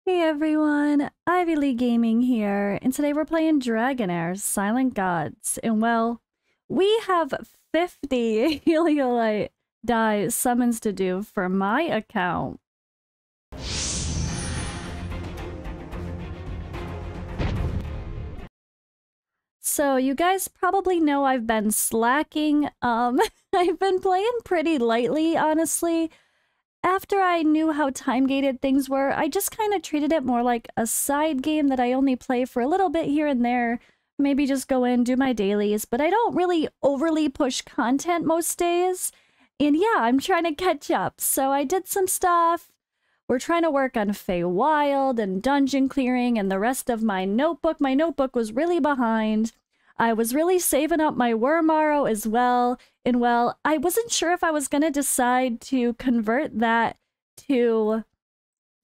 Hey everyone, Ivy Lee Gaming here, and today we're playing Dragonheir Silent Gods. And well, we have 50 Heliolite die summons to do for my account. So you guys probably know I've been slacking. I've been playing pretty lightly, honestly. After I knew how time-gated things were, I just kind of treated it more like a side game that I only play for a little bit here and there. Maybe just go in, do my dailies, but I don't really overly push content most days. And yeah, I'm trying to catch up. So I did some stuff. We're trying to work on Feywild and dungeon clearing and the rest of my notebook. My notebook was really behind. I was really saving up my Wormaro as well. And well, I wasn't sure if I was going to decide to convert that to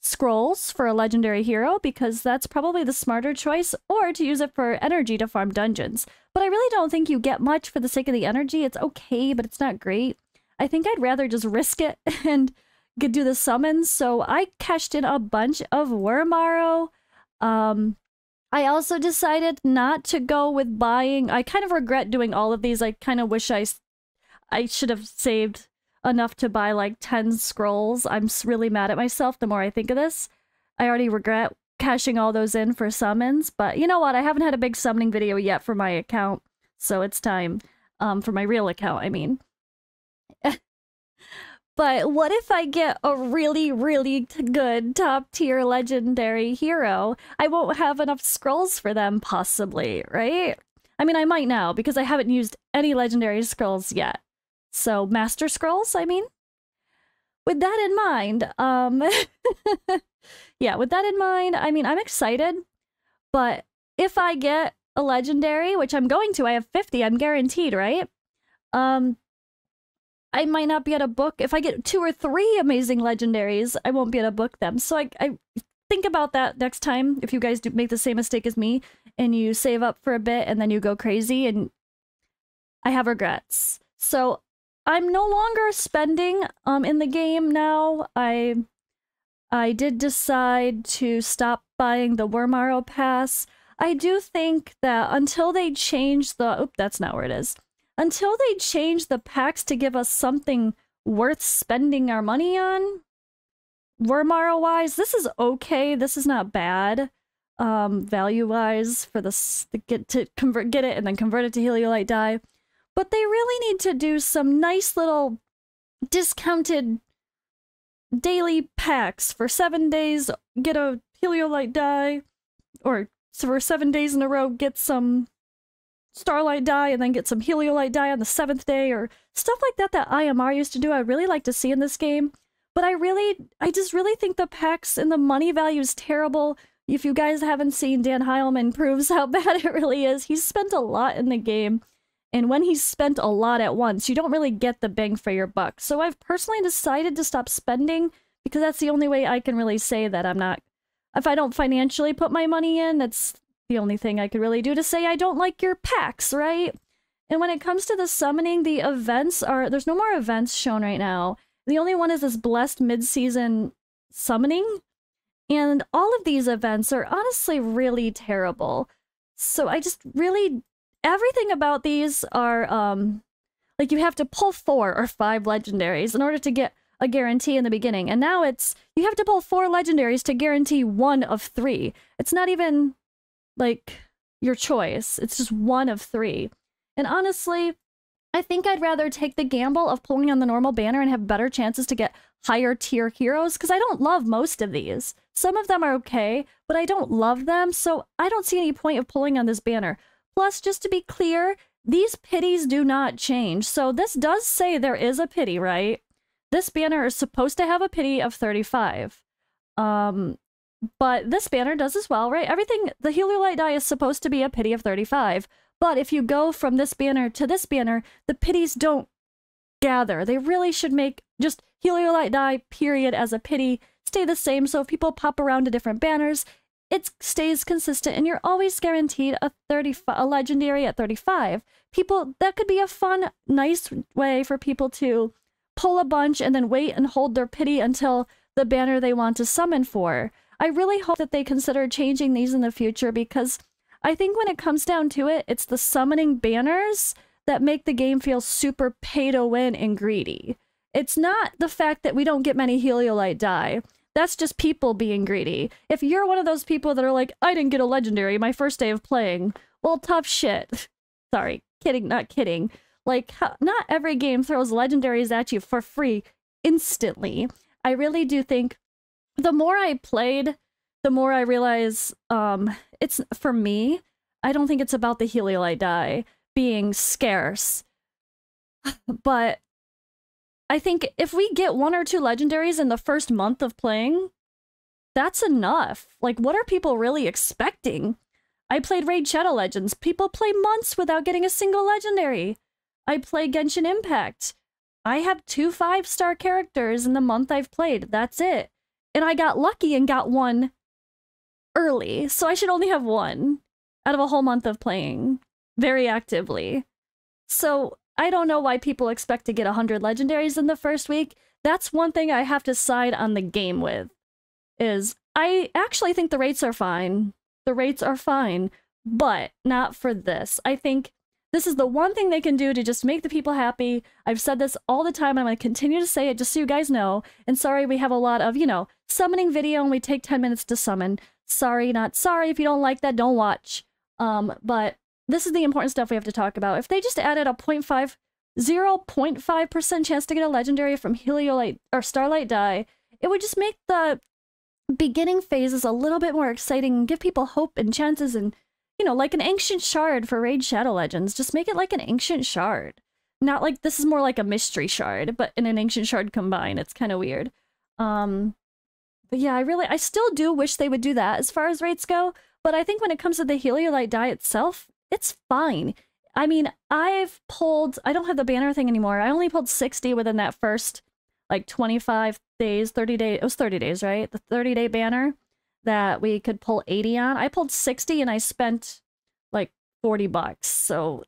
scrolls for a legendary hero, because that's probably the smarter choice, or to use it for energy to farm dungeons. But I really don't think you get much for the sake of the energy. It's okay, but it's not great. I think I'd rather just risk it and do the summons. So I cashed in a bunch of Wormaro. I also decided not to go with buying. I kind of regret doing all of these. I kind of wish I should have saved enough to buy like 10 scrolls. I'm really mad at myself the more I think of this. I already regret cashing all those in for summons, but you know what? I haven't had a big summoning video yet for my account, so it's time. For my real account, I mean. But what if I get a really, really good top-tier legendary hero? I won't have enough scrolls for them, possibly, right? I mean, I might now, because I haven't used any legendary scrolls yet. So, master scrolls, I mean? With that in mind, yeah, with that in mind, I mean, I'm excited, but if I get a legendary, which I'm going to, I have 50, I'm guaranteed, right? I might not be able to book. If I get 2 or 3 amazing legendaries, I won't be able to book them. So I think about that next time if you guys do make the same mistake as me and you save up for a bit and then you go crazy, and I have regrets. So I'm no longer spending in the game now. I did decide to stop buying the Wormaro pass. I do think that until they change the... Oop, that's not where it is. Until they change the packs to give us something worth spending our money on, Wormaro-wise, this is okay. This is not bad, value-wise, for this to get it and then convert it to Heliolite dye. But they really need to do some nice little discounted daily packs for 7 days. Get a Heliolite dye, or for 7 days in a row, get some Starlight dye and then get some Heliolite dye on the 7th day, or stuff like that IMR used to do. I'd really like to see in this game. But I just really think the packs and the money value is terrible. If you guys haven't seen, Dan Heilman proves how bad it really is. He's spent a lot in the game, and when he's spent a lot at once, you don't really get the bang for your buck. So I've personally decided to stop spending, because that's the only way I can really say that I'm not... If I don't financially put my money in, that's the only thing I could really do to say I don't like your packs, right? And when it comes to the summoning, the events are... There's no more events shown right now. The only one is this blessed mid-season summoning. And all of these events are honestly really terrible. So I just really... Everything about these are, like, you have to pull 4 or 5 legendaries in order to get a guarantee in the beginning. And now it's... You have to pull 4 legendaries to guarantee 1 of 3. It's not even... like, your choice. It's just 1 of 3. And honestly, I think I'd rather take the gamble of pulling on the normal banner and have better chances to get higher tier heroes, because I don't love most of these. Some of them are okay, but I don't love them, so I don't see any point of pulling on this banner. Plus, just to be clear, these pities do not change. So this does say there is a pity, right? This banner is supposed to have a pity of 35. But this banner does as well, right? Everything, the Heliolite dye is supposed to be a pity of 35. But if you go from this banner to this banner, the pities don't gather. They really should make just Heliolite dye, period, as a pity, stay the same. So if people pop around to different banners, it stays consistent, and you're always guaranteed a legendary at 35. People, that could be a fun, nice way for people to pull a bunch and then wait and hold their pity until the banner they want to summon for. I really hope that they consider changing these in the future, because I think when it comes down to it, it's the summoning banners that make the game feel super pay-to-win and greedy. It's not the fact that we don't get many Heliolite die. That's just people being greedy. If you're one of those people that are like, I didn't get a legendary my first day of playing, well, tough shit. Sorry, kidding, not kidding. Like, not every game throws legendaries at you for free instantly. I really do think the more I played, the more I realize it's, for me, I don't think it's about the Heliolite die being scarce. But I think if we get 1 or 2 legendaries in the first month of playing, that's enough. Like, what are people really expecting? I played Raid Shadow Legends. People play months without getting a single legendary. I play Genshin Impact. I have 2 5-star characters in the month I've played. That's it. And I got lucky and got 1 early, so I should only have 1 out of a whole month of playing very actively. So I don't know why people expect to get 100 legendaries in the first week. That's one thing I have to side on the game with, is I actually think the rates are fine. The rates are fine, but not for this. I think this is the one thing they can do to just make the people happy. I've said this all the time, and I'm going to continue to say it just so you guys know. And sorry, we have a lot of, you know, summoning video and we take 10 minutes to summon. Sorry, not sorry. If you don't like that, don't watch. But this is the important stuff we have to talk about. If they just added a 0.5% chance to get a legendary from Heliolite or Starlight die, it would just make the beginning phases a little bit more exciting and give people hope and chances, and, you know, like an ancient shard for Raid Shadow Legends. Just make it like an ancient shard. Not like, this is more like a mystery shard, but in an ancient shard combined. It's kind of weird. But yeah, I still do wish they would do that as far as rates go, but I think when it comes to the Heliolite die itself, it's fine. I mean, I've pulled, I don't have the banner thing anymore. I only pulled 60 within that first, like, 25 days, 30 days. It was 30 days, right? The 30-day banner that we could pull 80 on. I pulled 60 and I spent, like, $40. So,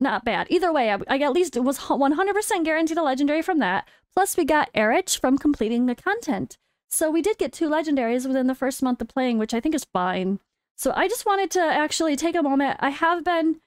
not bad. Either way, I at least, it was 100% guaranteed a legendary from that. Plus, we got Erich from completing the content. So we did get 2 legendaries within the first month of playing, which I think is fine. So I just wanted to actually take a moment. I have been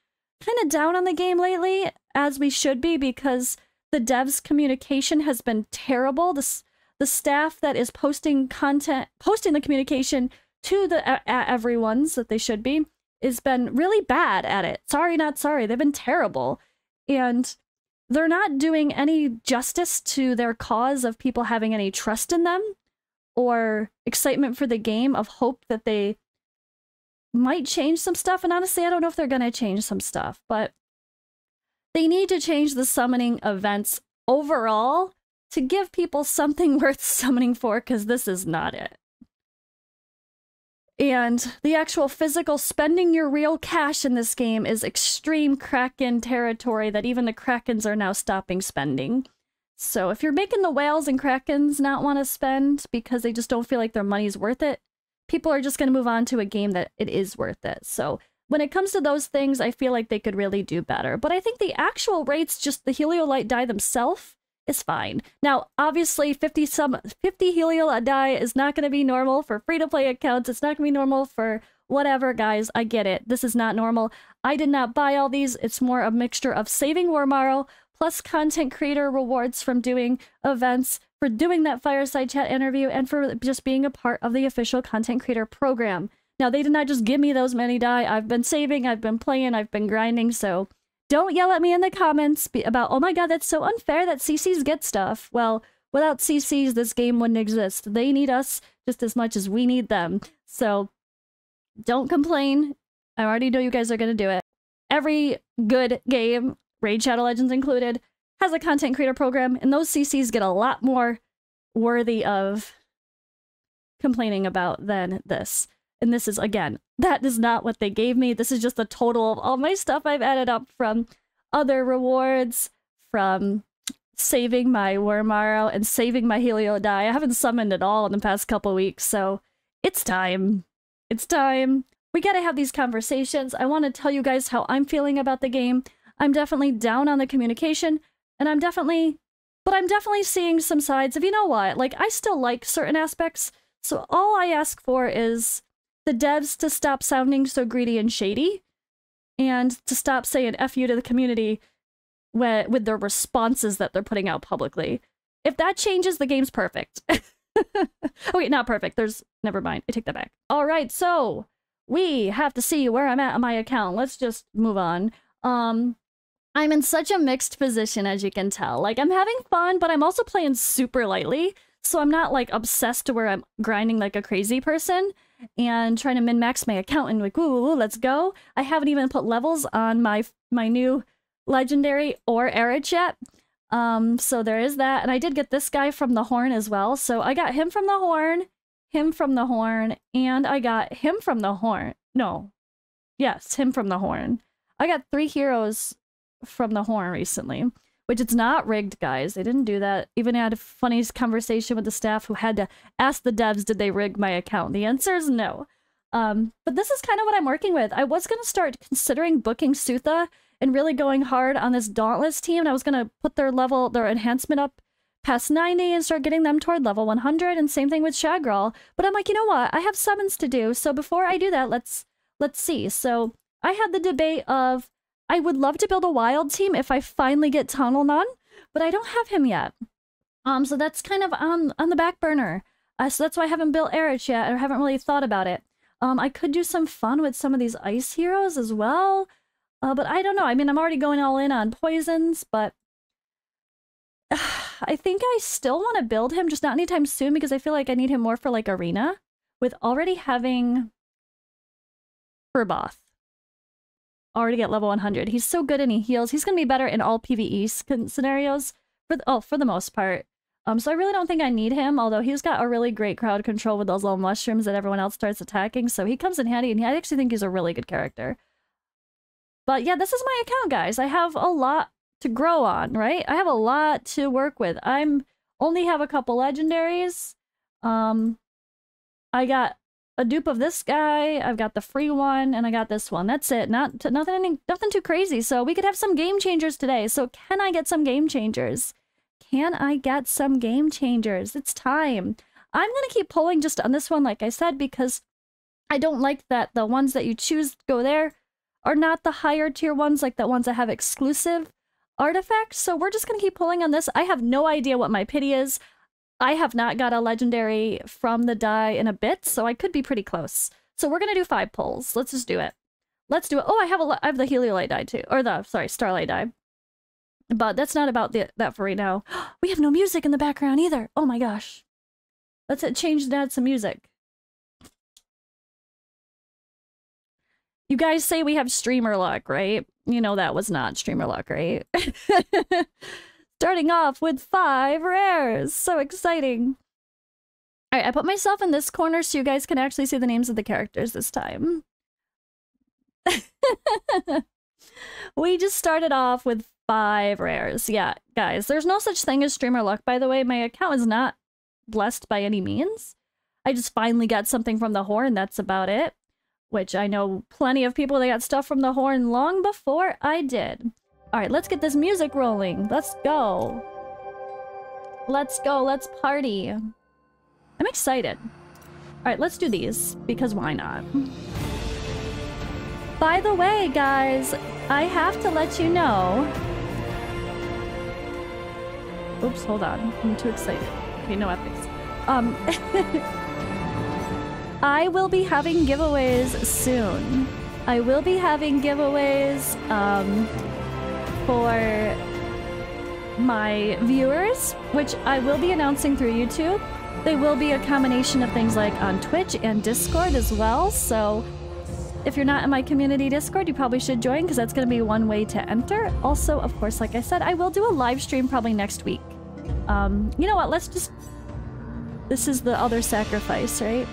kind of down on the game lately, as we should be, because the devs' communication has been terrible. The staff that is posting content, posting the communication to the everyone's that they should be, has been really bad at it. Sorry, not sorry. They've been terrible. And they're not doing any justice to their cause of people having any trust in them or excitement for the game, of hope that they might change some stuff. And honestly, I don't know if they're gonna change some stuff, but they need to change the summoning events overall to give people something worth summoning for, because this is not it. And the actual physical spending your real cash in this game is extreme Kraken territory that even the Krakens are now stopping spending. So if you're making the whales and Krakens not want to spend because they just don't feel like their money's worth it, people are just going to move on to a game that it is worth it. So when it comes to those things, I feel like they could really do better. But I think the actual rates, just the Heliolite die themselves, is fine. Now, obviously, 50 Heliolite die is not going to be normal for free-to-play accounts. It's not going to be normal for whatever, guys. I get it. This is not normal. I did not buy all these. It's more a mixture of saving Warmaro, plus content creator rewards from doing events, for doing that fireside chat interview, and for just being a part of the official content creator program. Now, they did not just give me those many die. I've been saving, I've been playing, I've been grinding, so don't yell at me in the comments about, oh my god, that's so unfair that CCs get stuff. Well, without CCs, this game wouldn't exist. They need us just as much as we need them. So, don't complain. I already know you guys are going to do it. Every good game, Raid Shadow Legends included, has a content creator program, and those CCs get a lot more worthy of complaining about than this. And this is, again, that is not what they gave me. This is just the total of all my stuff I've added up from other rewards, from saving my Wormaro and saving my Helio die. I haven't summoned at all in the past couple weeks, so it's time. It's time. We gotta have these conversations. I want to tell you guys how I'm feeling about the game. I'm definitely down on the communication, and I'm definitely seeing some sides of, you know what, like, I still like certain aspects. So all I ask for is the devs to stop sounding so greedy and shady, and to stop saying F you to the community with their responses that they're putting out publicly. If that changes, the game's perfect. Okay, not perfect. Never mind. I take that back. All right, so we have to see where I'm at on my account. Let's just move on. I'm in such a mixed position, as you can tell. Like, I'm having fun, but I'm also playing super lightly. So I'm not, like, obsessed to where I'm grinding like a crazy person and trying to min-max my account and like, ooh, let's go. I haven't even put levels on my new legendary or errage yet. So there is that. And I did get this guy from the horn as well. So I got him from the horn, him from the horn, and I got him from the horn. No. Yes, him from the horn. I got 3 heroes from the horn recently, which it's not rigged, guys. They didn't do that. Even had a funny conversation with the staff who had to ask the devs, did they rig my account? The answer is no. But this is kind of what I'm working with. I was going to start considering booking Sutha and really going hard on this Dauntless team. And I was going to put their enhancement up past 90 and start getting them toward level 100. And same thing with Shagral. But I'm like, you know what? I have summons to do. So before I do that, let's see. So I had the debate of, I would love to build a wild team if I finally get Tunnel Nun, but I don't have him yet. So that's kind of on the back burner. So that's why I haven't built Erich yet, or haven't really thought about it. I could do some fun with some of these ice heroes as well, but I don't know. I mean, I'm already going all in on poisons, but I think I still want to build him, just not anytime soon, because I feel like I need him more for like arena, with already having Furboth. Already at level 100. He's so good and he heals. He's going to be better in all PvE scenarios for the most part. So I really don't think I need him, although he's got a really great crowd control with those little mushrooms that everyone else starts attacking, so he comes in handy, and I actually think he's a really good character. But yeah, this is my account, guys. I have a lot to grow on, right? I have a lot to work with. Only have a couple legendaries. I got a dupe of this guy, I've got the free one, and I got this one. That's it. Nothing too crazy. So we could have some game changers today. So can I get some game changers? Can I get some game changers? It's time. I'm gonna keep pulling just on this one, like I said, because I don't like that the ones that you choose to go there are not the higher tier ones, like the ones that have exclusive artifacts. So we're just gonna keep pulling on this. I have no idea what my pity is. I have not got a legendary from the die in a bit, so I could be pretty close. So we're gonna do 5 pulls. Let's just do it. Let's do it. Oh, I have the Heliolite die too, or Starlight die. But that's not about that for right now. We have no music in the background either. Oh my gosh. Let's change and add some music. You guys say we have streamer luck, right? You know that was not streamer luck, right? Starting off with 5 rares. So exciting. Alright, I put myself in this corner so you guys can actually see the names of the characters this time. We just started off with 5 rares. Yeah, guys, there's no such thing as streamer luck, by the way. My account is not blessed by any means. I just finally got something from the horn, that's about it. Which I know plenty of people that got stuff from the horn long before I did. Alright, let's get this music rolling. Let's go. Let's go, let's party. I'm excited. Alright, let's do these, because why not? By the way, guys, I have to let you know... Oops, hold on. I'm too excited. Okay, no epics. I will be having giveaways soon. I will be having giveaways, for my viewers, which I will be announcing through YouTube. They will be a combination of things like on Twitch and Discord as well, so if you're not in my community Discord, you probably should join, because that's going to be one way to enter. Also, of course, like I said, I will do a live stream probably next week. You know what, let's just... This is the other sacrifice, right?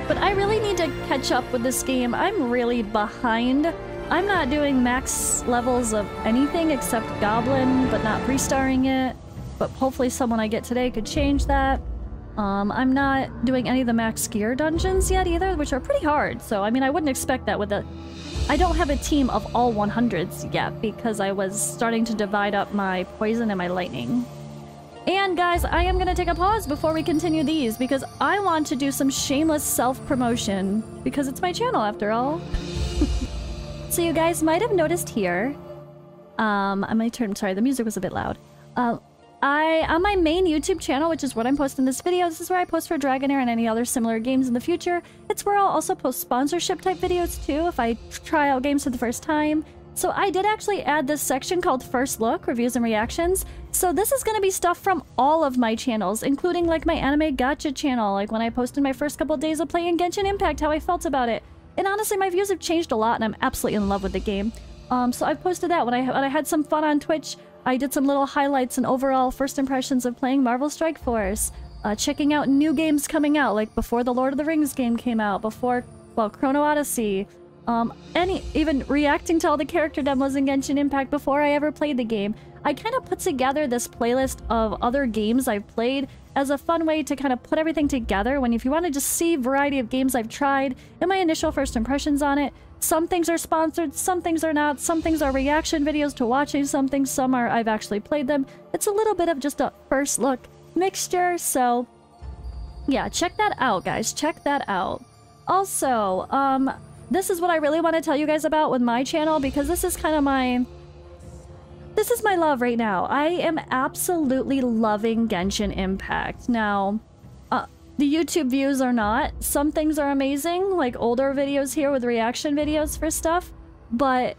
But I really need to catch up with this game. I'm really behind. I'm not doing max levels of anything except Goblin, but not 3-starring it. But hopefully someone I get today could change that. I'm not doing any of the max gear dungeons yet either, which are pretty hard. So, I mean, I wouldn't expect that with the... I don't have a team of all 100s yet, because I was starting to divide up my poison and my lightning. And guys, I am gonna take a pause before we continue these because I want to do some shameless self-promotion because it's my channel after all. So you guys might have noticed here, I might turn, sorry, the music was a bit loud. On my main YouTube channel, which is what I'm posting this video, this is where I post for Dragonheir and any other similar games in the future. It's where I'll also post sponsorship type videos too if I try out games for the first time. So I did actually add this section called First Look, Reviews and Reactions. So this is going to be stuff from all of my channels, including like my anime gacha channel, like when I posted my first couple of days of playing Genshin Impact, how I felt about it. And honestly, my views have changed a lot and I'm absolutely in love with the game. So I posted that when I had some fun on Twitch. I did some little highlights and overall first impressions of playing Marvel Strike Force, checking out new games coming out, like before the Lord of the Rings game came out, before, well, Chrono Odyssey, even reacting to all the character demos in Genshin Impact before I ever played the game. I kind of put together this playlist of other games I've played as a fun way to kind of put everything together when if you want to just see a variety of games I've tried and my initial first impressions on it. Some things are sponsored, some things are not, some things are reaction videos to watching something, some are I've actually played them. It's a little bit of just a first look mixture, so yeah, check that out, guys. Check that out. Also, this is what I really want to tell you guys about with my channel because this is kind of my... This is my love right now. I am absolutely loving Genshin Impact. Now, the YouTube views are not. Some things are amazing, like older videos here with reaction videos for stuff, but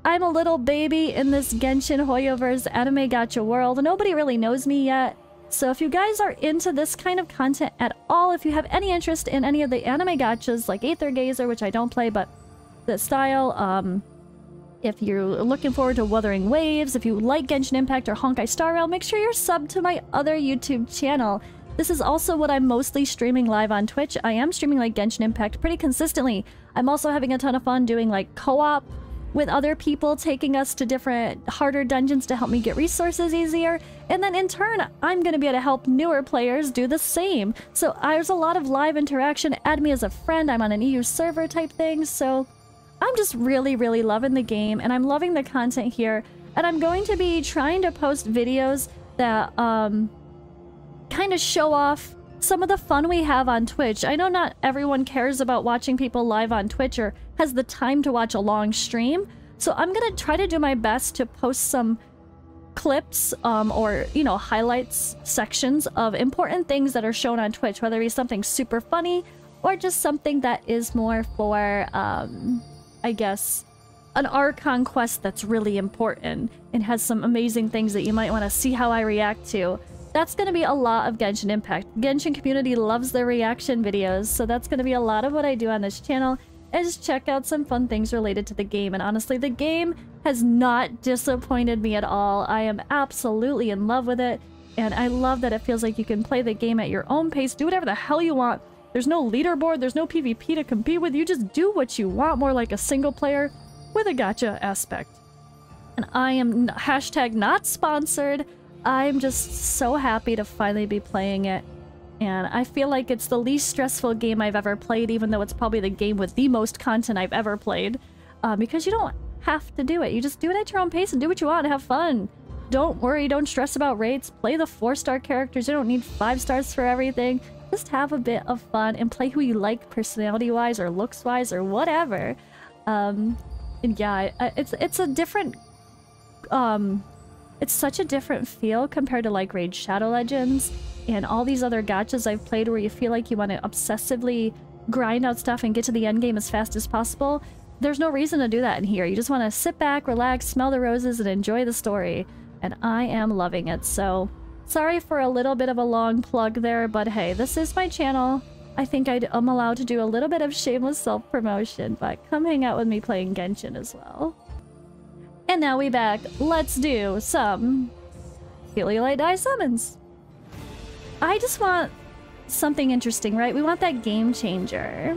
I'm a little baby in this Genshin Hoyoverse anime gacha world. Nobody really knows me yet. So if you guys are into this kind of content at all, if you have any interest in any of the anime gachas like Aether Gazer, which I don't play, but the style, if you're looking forward to Wuthering Waves, if you like Genshin Impact or Honkai Star Rail, make sure you're subbed to my other YouTube channel. This is also what I'm mostly streaming live on Twitch. I am streaming like Genshin Impact pretty consistently. I'm also having a ton of fun doing like co-op with other people, taking us to different harder dungeons to help me get resources easier. And then in turn, I'm going to be able to help newer players do the same. So there's a lot of live interaction. Add me as a friend. I'm on an EU server type thing. So I'm just really, really loving the game and I'm loving the content here. And I'm going to be trying to post videos that kind of show off some of the fun we have on Twitch. I know not everyone cares about watching people live on Twitch or has the time to watch a long stream. So I'm going to try to do my best to post some clips or, you know, highlights sections of important things that are shown on Twitch, whether it be something super funny or just something that is more for, I guess, an Archon quest that's really important and has some amazing things that you might want to see how I react to. That's going to be a lot of Genshin Impact. Genshin community loves their reaction videos, so that's going to be a lot of what I do on this channel, is check out some fun things related to the game. And honestly, the game has not disappointed me at all. I am absolutely in love with it, and I love that it feels like you can play the game at your own pace, do whatever the hell you want. There's no leaderboard, there's no PvP to compete with, you just do what you want, more like a single player with a gacha aspect. And I am hashtag not sponsored. I'm just so happy to finally be playing it, and I feel like it's the least stressful game I've ever played, even though it's probably the game with the most content I've ever played, because you don't have to do it. You just do it at your own pace and do what you want and have fun. Don't worry, don't stress about rates, play the 4-star characters, you don't need 5 stars for everything. Just have a bit of fun and play who you like personality-wise or looks-wise or whatever. And yeah, it's a different... It's such a different feel compared to like Raid Shadow Legends and all these other gachas I've played where you feel like you want to obsessively grind out stuff and get to the end game as fast as possible. There's no reason to do that in here. You just want to sit back, relax, smell the roses, and enjoy the story. And I am loving it. So sorry for a little bit of a long plug there, but hey, this is my channel. I think I'm allowed to do a little bit of shameless self-promotion, but come hang out with me playing Genshin as well. And now we back. Let's do some Heliolite Die Summons. I just want something interesting, right? We want that game changer.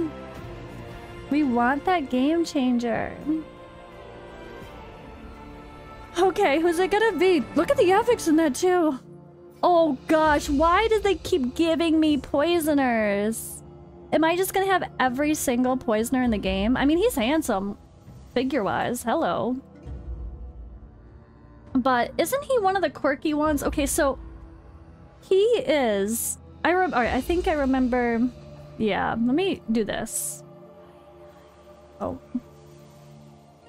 We want that game changer. Okay, who's it gonna be? Look at the ethics in that too. Oh gosh, why did they keep giving me poisoners? Am I just gonna have every single poisoner in the game? I mean, he's handsome, figure-wise. Hello. But isn't he one of the quirky ones? Okay, so He is... Alright, I think I remember... Yeah, let me do this. Oh.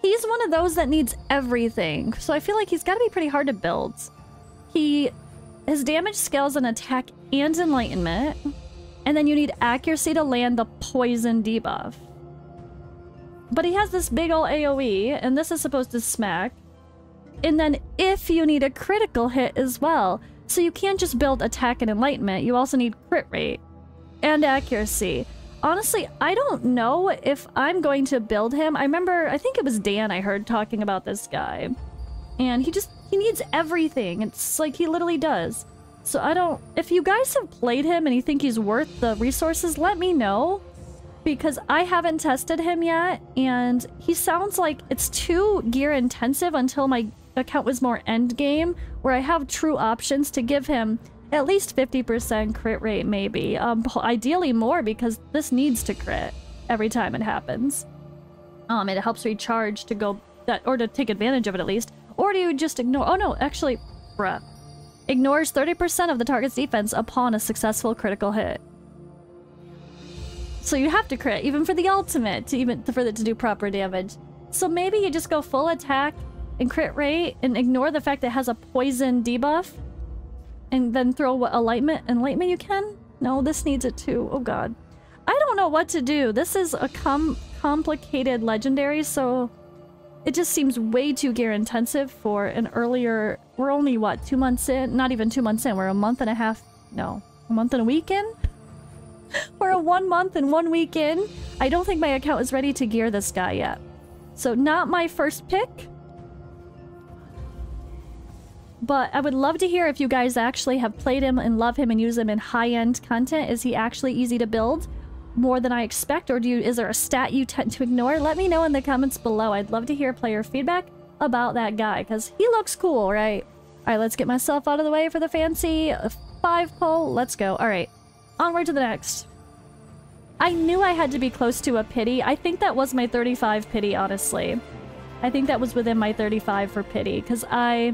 He's one of those that needs everything, so I feel like he's gotta be pretty hard to build. His damage scales in attack and enlightenment, and then you need accuracy to land the poison debuff. But he has this big ol' AoE, and this is supposed to smack. And then if you need a critical hit as well, so you can't just build attack and enlightenment, you also need crit rate and accuracy. Honestly, I don't know if I'm going to build him. I think it was Dan I heard talking about this guy. And he needs everything. It's like he literally does. So if you guys have played him and you think he's worth the resources, let me know. Because I haven't tested him yet, and he sounds like it's too gear intensive until my account was more end game, where I have true options to give him at least 50% crit rate, maybe. Ideally more, because this needs to crit every time it happens. It helps recharge to go or to take advantage of it at least. Or do you just ignore? Oh no, actually, bruh. Ignores 30% of the target's defense upon a successful critical hit. So you have to crit, even for the ultimate, for it to do proper damage. So maybe you just go full attack and crit rate and ignore the fact that it has a poison debuff. And then throw what enlightenment you can? No, this needs it too. Oh god. I don't know what to do. This is a complicated legendary, so it just seems way too gear intensive for an earlier... We're only, what, 2 months in? Not even 2 months in. We're a month and a half... No. A month and a week in? We're a 1 month and 1 week in. I don't think my account is ready to gear this guy yet. So not my first pick. But I would love to hear if you guys actually have played him and love him and use him in high-end content. Is he actually easy to build? More than I expect? Or is there a stat you tend to ignore? Let me know in the comments below. I'd love to hear player feedback about that guy, because he looks cool, right? Alright, let's get myself out of the way for the fancy 5 pull. Let's go. Alright, onward to the next. I knew I had to be close to a pity. I think that was my 35 pity, honestly. I think that was within my 35 for pity, because I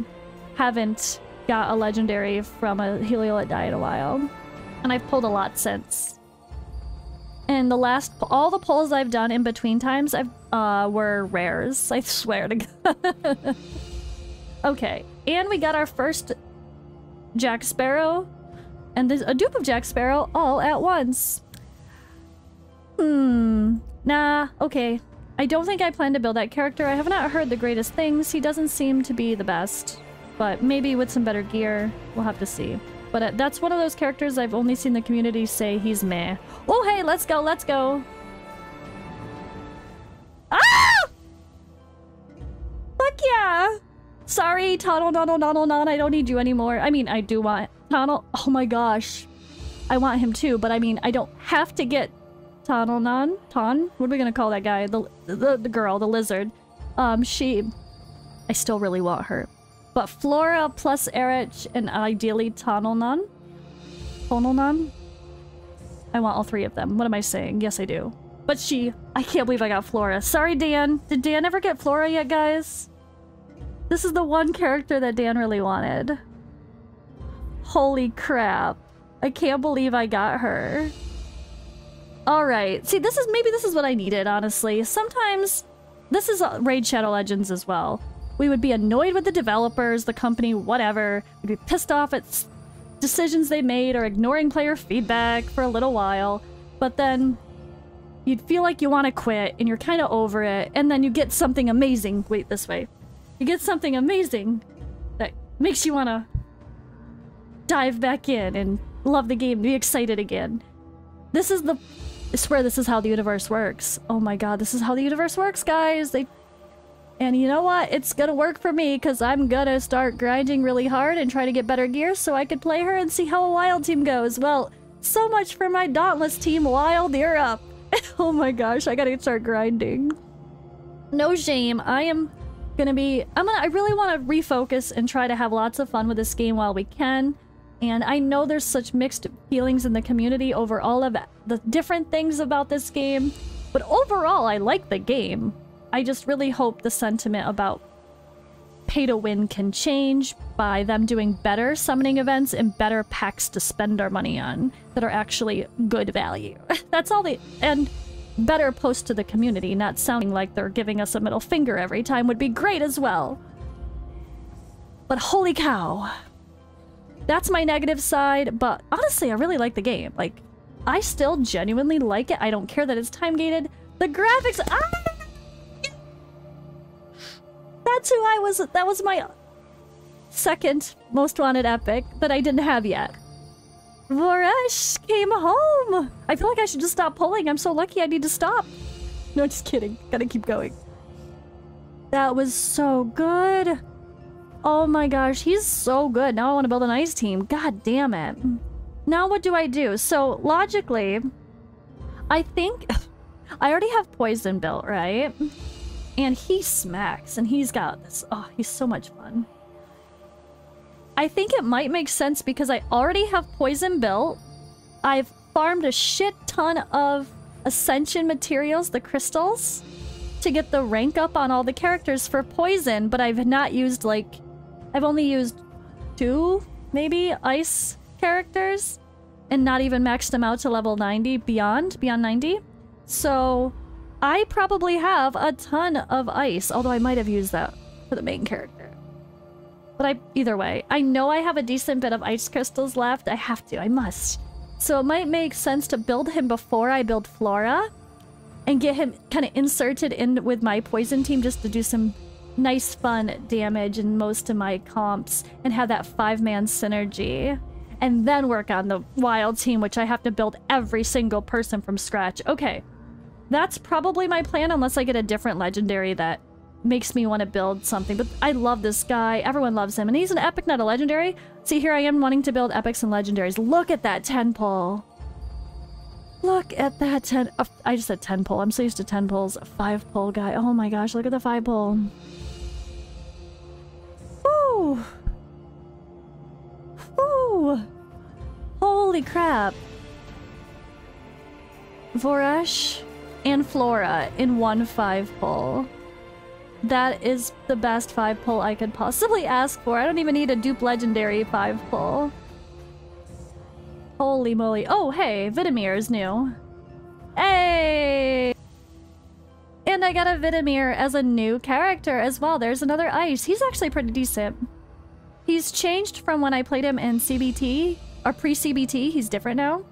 haven't got a legendary from a Heliolite die in a while. And I've pulled a lot since. And all the pulls I've done in between times were rares. I swear to God. Okay, and we got our first Jack Sparrow and a dupe of Jack Sparrow all at once. Nah, okay. I don't think I plan to build that character. I have not heard the greatest things. He doesn't seem to be the best. But maybe with some better gear, we'll have to see. But that's one of those characters I've only seen the community say he's meh. Oh, hey, let's go, let's go. Ah! Fuck yeah! Sorry, Tunnel, non, I don't need you anymore. I mean, I do want Tunnel. Oh my gosh. I want him too, but I mean, I don't have to get Tunnel non. Ton? What are we gonna call that guy? The girl, the lizard. I still really want her. But Flora plus Erich and ideally Tonalnan? Tonalnan? I want all 3 of them. What am I saying? Yes, I do. But I can't believe I got Flora. Sorry, Dan. Did Dan ever get Flora yet, guys? This is the one character that Dan really wanted. Holy crap. I can't believe I got her. Alright. See, maybe this is what I needed, honestly. Sometimes... This is Raid Shadow Legends as well. We would be annoyed with the developers, the company, whatever. We'd be pissed off at decisions they made or ignoring player feedback for a little while. But then you'd feel like you want to quit and you're kind of over it. And then you get something amazing. Wait, this way. You get something amazing that makes you want to dive back in and love the game, be excited again. I swear this is how the universe works. Oh my god, this is how the universe works, guys. And you know what? It's gonna work for me, because I'm gonna start grinding really hard and try to get better gear so I could play her and see how a wild team goes. Well, so much for my Dauntless team. Wild, you're up. Oh my gosh, I gotta start grinding. No shame. I really want to refocus and try to have lots of fun with this game while we can. And I know there's such mixed feelings in the community over all of the different things about this game. But overall, I like the game. I just really hope the sentiment about pay to win can change by them doing better summoning events and better packs to spend our money on that are actually good value. That's all they... And better post to the community, not sounding like they're giving us a middle finger every time would be great as well. But holy cow. That's my negative side, but honestly, I really like the game. Like, I still genuinely like it. I don't care that it's time-gated. The graphics... That's who I was... That was my second most wanted epic that I didn't have yet. Voresh came home! I feel like I should just stop pulling. I'm so lucky I need to stop. No, just kidding. Gotta keep going. That was so good. Oh my gosh, he's so good. Now I want to build an ice team. God damn it. Now what do I do? So, logically, I think... I already have poison built, right? And he smacks, and he's got this... Oh, he's so much fun. I think it might make sense because I already have poison built. I've farmed a shit ton of ascension materials, the crystals, to get the rank up on all the characters for poison, but I've not used, like... I've only used 2, maybe, ice characters, and not even maxed them out to level 90, beyond 90. So, I probably have a ton of ice, although I might have used that for the main character. But either way, I know I have a decent bit of ice crystals left. I have to, I must. So it might make sense to build him before I build Flora and get him kind of inserted in with my poison team just to do some nice fun damage in most of my comps and have that 5-man synergy. And then work on the wild team, which I have to build every single person from scratch. Okay, that's probably my plan unless I get a different legendary that makes me want to build something. But I love this guy. Everyone loves him. And he's an epic, not a legendary. See, here I am wanting to build epics and legendaries. Look at that 10 pull. Look at that 10... Oh, I just said 10 pull. I'm so used to 10 pulls. 5 pull guy. Oh my gosh, look at the 5 pull. Woo! Woo! Holy crap. Voresh and Flora in 1 5 pull. That is the best 5 pull I could possibly ask for. I don't even need a dupe legendary 5 pull. Holy moly. Oh, hey, Vidimir is new. Hey! And I got a Vidimir as a new character as well. There's another ice. He's actually pretty decent. He's changed from when I played him in CBT, or pre-CBT. He's different now.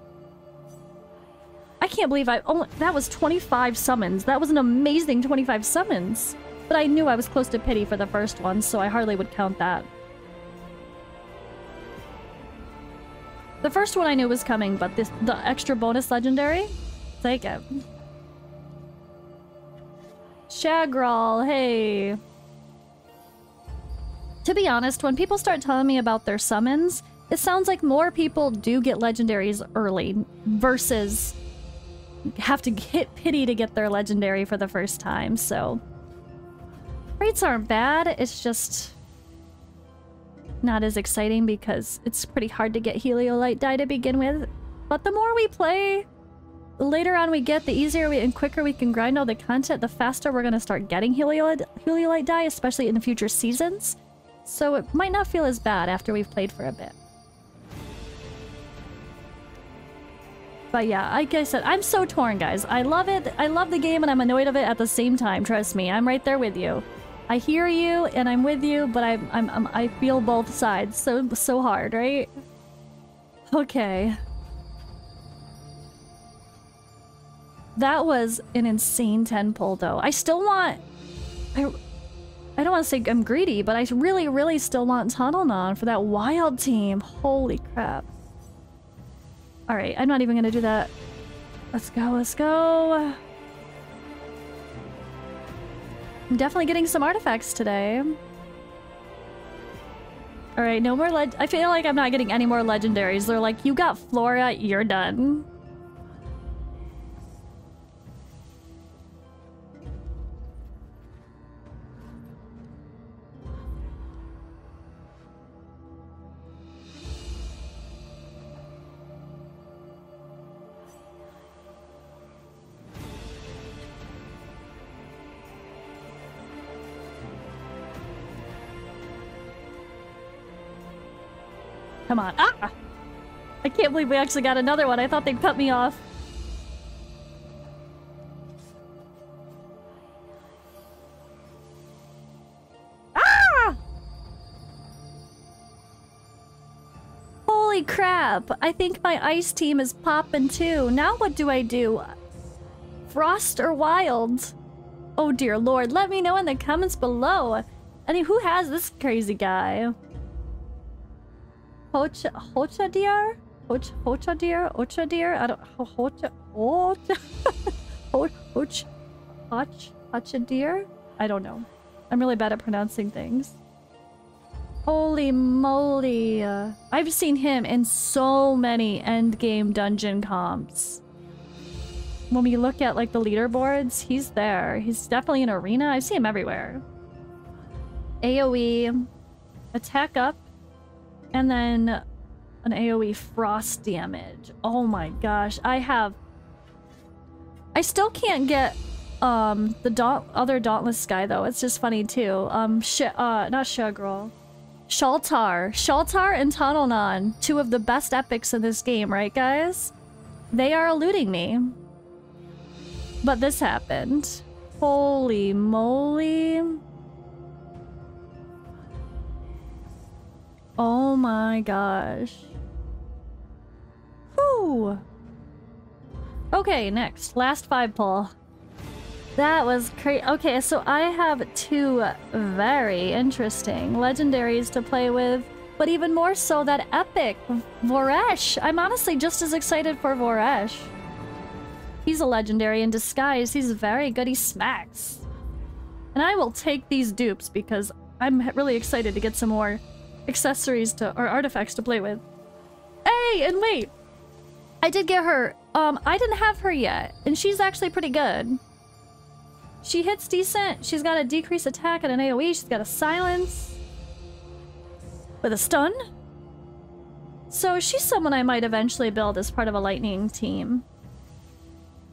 I can't believe that was 25 summons. That was an amazing 25 summons. But I knew I was close to pity for the first one, so I hardly would count that. The first one I knew was coming, but the extra bonus legendary? Take it. Shagral, hey. To be honest, when people start telling me about their summons, it sounds like more people do get legendaries early versus have to hit pity to get their legendary for the first time, so... Rates aren't bad, it's just not as exciting because it's pretty hard to get Heliolite dye to begin with. But the more we play, the later on we get, the easier and quicker we can grind all the content, the faster we're going to start getting Heliolite dye, especially in the future seasons. So it might not feel as bad after we've played for a bit. But yeah, like I said, I'm so torn, guys. I love it. I love the game and I'm annoyed of it at the same time. Trust me, I'm right there with you. I hear you and I'm with you, but I feel both sides so hard, right? Okay. That was an insane 10 pull though. I still want... I don't want to say I'm greedy, but I really, really still want Tunnelnon for that wild team. Holy crap. Alright, I'm not even gonna do that. Let's go, let's go. I'm definitely getting some artifacts today. Alright, no more I feel like I'm not getting any more legendaries. They're like, you got Flora, you're done. Come on. Ah! I can't believe we actually got another one. I thought they'd cut me off. Ah! Holy crap. I think my ice team is popping too. Now what do I do? Frost or wild? Oh dear lord. Let me know in the comments below. I mean, who has this crazy guy? Hochadir? Hochadir? I don't... Hochadir? I don't know. I'm really bad at pronouncing things. Holy moly. I've seen him in so many endgame dungeon comps. When we look at, like, the leaderboards, he's there. He's definitely in arena. I see him everywhere. AoE, attack up, and then an AoE frost damage. Oh my gosh, I still can't get the other Dauntless guy though. It's just funny too. Not Shugirl. Shaltar and Tunnelnon, two of the best epics in this game, right guys? They are eluding me. But this happened. Holy moly. Oh my gosh. Whew. Okay, next. Last 5 pull. That was crazy. Okay, so I have 2 very interesting legendaries to play with, but even more so that epic, Voresh. I'm honestly just as excited for Voresh. He's a legendary in disguise. He's very good. He smacks. And I will take these dupes because I'm really excited to get some more accessories or artifacts to play with. Hey, and wait! I did get her. I didn't have her yet, and she's actually pretty good. She hits decent. She's got a decreased attack and an AoE. She's got a silence with a stun. So she's someone I might eventually build as part of a lightning team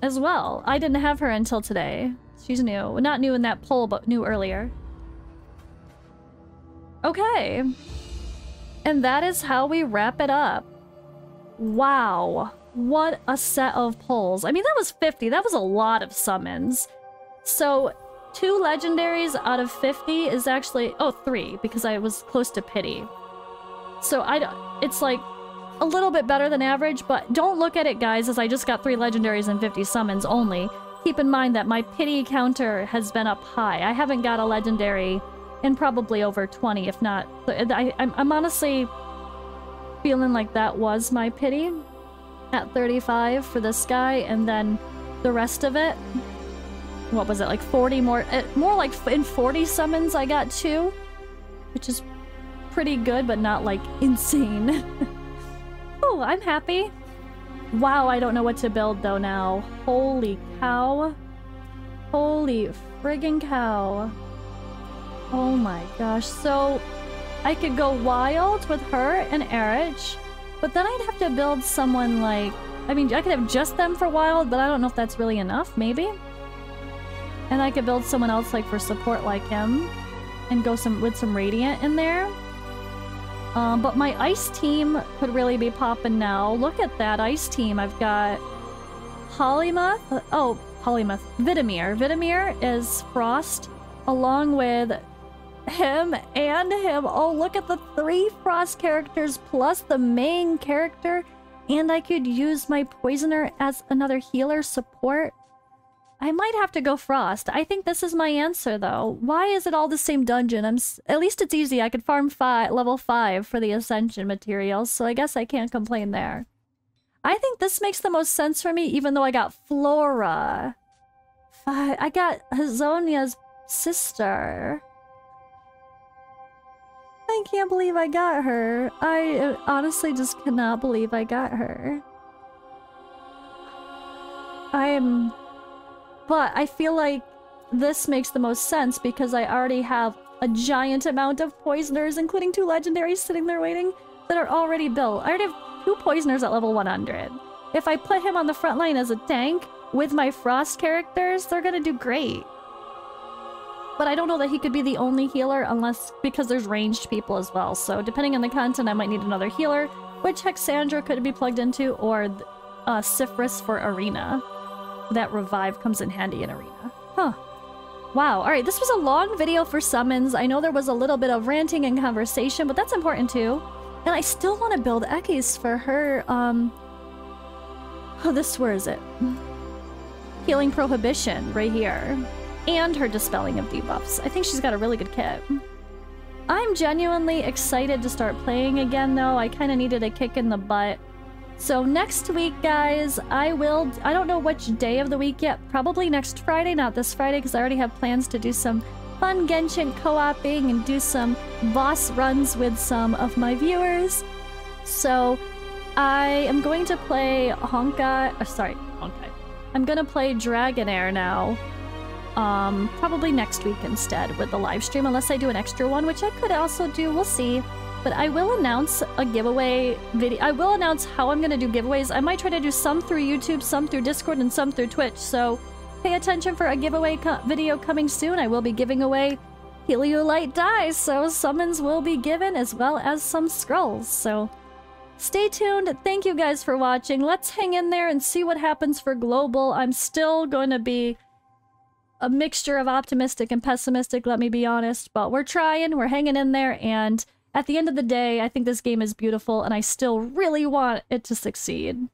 as well. I didn't have her until today. She's new. Not new in that poll, but new earlier. Okay. And that is how we wrap it up. Wow. What a set of pulls. I mean, that was 50. That was a lot of summons. So, 2 legendaries out of 50 is actually... Oh, 3, because I was close to pity. So, it's like a little bit better than average, but don't look at it, guys, as I just got 3 legendaries and 50 summons only. Keep in mind that my pity counter has been up high. I haven't got a legendary in probably over 20, if not... I'm honestly feeling like that was my pity at 35 for this guy, and then the rest of it... What was it, like 40 more? More like in 40 summons I got 2, which is pretty good, but not like insane. Oh, I'm happy. Wow, I don't know what to build though now. Holy cow. Holy friggin' cow. Oh my gosh. So I could go wild with her and Erich, but then I'd have to build someone like... I mean, I could have just them for wild, but I don't know if that's really enough, maybe? And I could build someone else like for support like him and go with some Radiant in there. But my Ice team could really be popping now. Look at that Ice team. I've got Polymath. Oh, Polymath. Vidimir. Vidimir is Frost along with him and him. Oh, look at the 3 Frost characters plus the main character. And I could use my Poisoner as another healer support. I might have to go Frost. I think this is my answer, though. Why is it all the same dungeon? At least it's easy. I could farm level 5 for the Ascension materials, so I guess I can't complain there. I think this makes the most sense for me, even though I got Flora. I got Hazonia's sister. I can't believe I got her. I honestly just cannot believe I got her. But I feel like this makes the most sense because I already have a giant amount of Poisoners, including 2 legendaries sitting there waiting, that are already built. I already have 2 Poisoners at level 100. If I put him on the front line as a tank with my Frost characters, they're gonna do great. but I don't know that he could be the only healer unless, because there's ranged people as well. So depending on the content, I might need another healer, which Hexandra could be plugged into, or Cyphrus for Arena. That revive comes in handy in Arena. Huh. Wow, alright, this was a long video for summons. I know there was a little bit of ranting and conversation, but that's important too. And I still want to build Ekis for her, oh, where is it? Healing Prohibition, right here. And her Dispelling of Debuffs. I think she's got a really good kit. I'm genuinely excited to start playing again, though. I kind of needed a kick in the butt. So next week, guys, I don't know which day of the week yet. Probably next Friday, not this Friday, because I already have plans to do some fun Genshin co-oping and do some boss runs with some of my viewers. So I am going to play Honkai. I'm gonna play Dragonheir now. Probably next week instead with the live stream, unless I do an extra one, which I could also do. We'll see. But I will announce a giveaway video. I will announce how I'm gonna do giveaways. I might try to do some through YouTube, some through Discord, and some through Twitch. So pay attention for a giveaway video coming soon. I will be giving away Heliolite dies, so summons will be given as well as some scrolls. So stay tuned. Thank you guys for watching. Let's hang in there and see what happens for global. I'm still going to be a mixture of optimistic and pessimistic, let me be honest. But we're trying, we're hanging in there, and at the end of the day, I think this game is beautiful, and I still really want it to succeed.